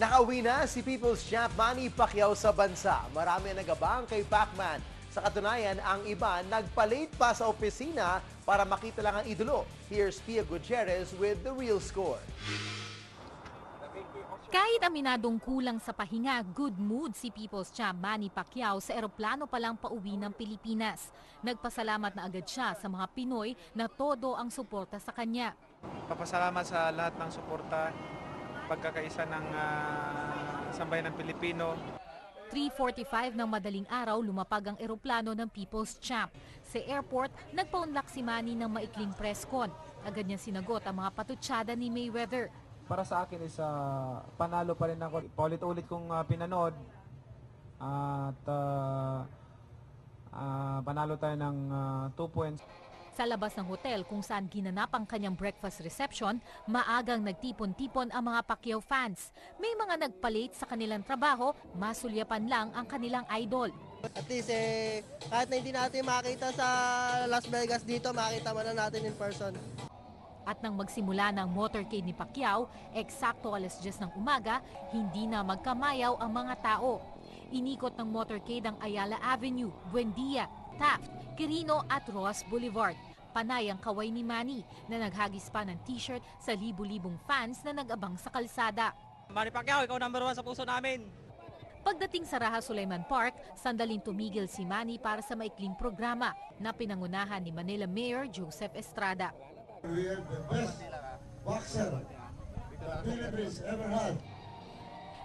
Nakauwi na si People's Champ Manny Pacquiao sa bansa. Marami ang nagabang kay Pacman. Sa katunayan, ang iba nagpa-late pa sa opisina para makita lang ang idolo. Here's Pia Gutierrez with the real score. Kahit aminadong kulang sa pahinga, good mood si People's Champ Manny Pacquiao sa eroplano pa lang pauwi ng Pilipinas. Nagpasalamat na agad siya sa mga Pinoy na todo ang suporta sa kanya. Papasalamat sa lahat ng suporta, pagkakaisa ng sambayan ng Pilipino. 3:45 ng madaling araw, lumapag ang eroplano ng People's Champ. Sa airport, nagpaunlak si Manny ng maikling press con. Agad niya sinagot ang mga patutsada ni Mayweather. Para sa akin is panalo pa rin ako. Paulit-ulit kong pinanood at panalo tayo ng 2 points. Sa labas ng hotel kung saan ginanap ang kanyang breakfast reception, maagang nagtipon-tipon ang mga Pacquiao fans. May mga nagpalit sa kanilang trabaho, masulyapan lang ang kanilang idol. At least kahit na hindi natin makita sa Las Vegas dito, makita man na natin in person. At nang magsimula ng motorcade ni Pacquiao, eksakto 10:00 ng umaga, hindi na magkamayaw ang mga tao. Inikot ng motorcade ang Ayala Avenue, Buendia, Taft, Quirino at Roas Boulevard. Panay ang kaway ni Manny na naghagis pa ng t-shirt sa libu-libong fans na nag-abang sa kalsada. Manny Pacquiao, ikaw number 1 sa puso namin. Pagdating sa Raha Sulaiman Park, sandaling tumigil si Manny para sa maikling programa na pinangunahan ni Manila Mayor Joseph Estrada. We are the best boxer the Philippines ever had.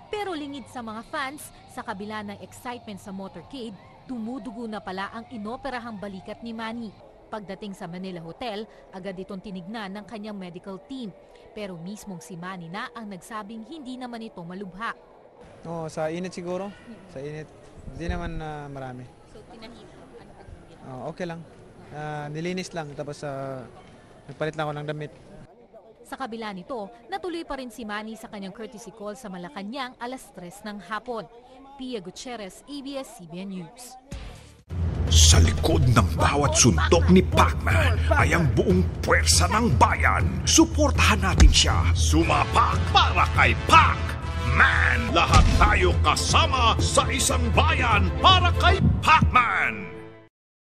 Pero lingid sa mga fans, sa kabila ng excitement sa motorcade, tumudugo na pala ang inoperahang balikat ni Manny. Pagdating sa Manila Hotel, agad itong tinignan ng kanyang medical team. Pero mismong si Manny na ang nagsabing hindi naman ito malubha. Sa init siguro. Sa init. Hindi naman marami. So tinahimik? Okay lang. Nilinis lang. Tapos nagpalit lang ako ng damit. Sa kabila nito, natuloy pa rin si Manny sa kanyang courtesy call sa Malacanang 3:00 ng hapon. Pia Gutierrez, ABS-CBN News. Sa likod ng bawat suntok ni Pacman ay ang buong puwersa ng bayan. Suportahan natin siya. Sumapak para kay Pacman. Lahat tayo kasama sa isang bayan para kay Pacman.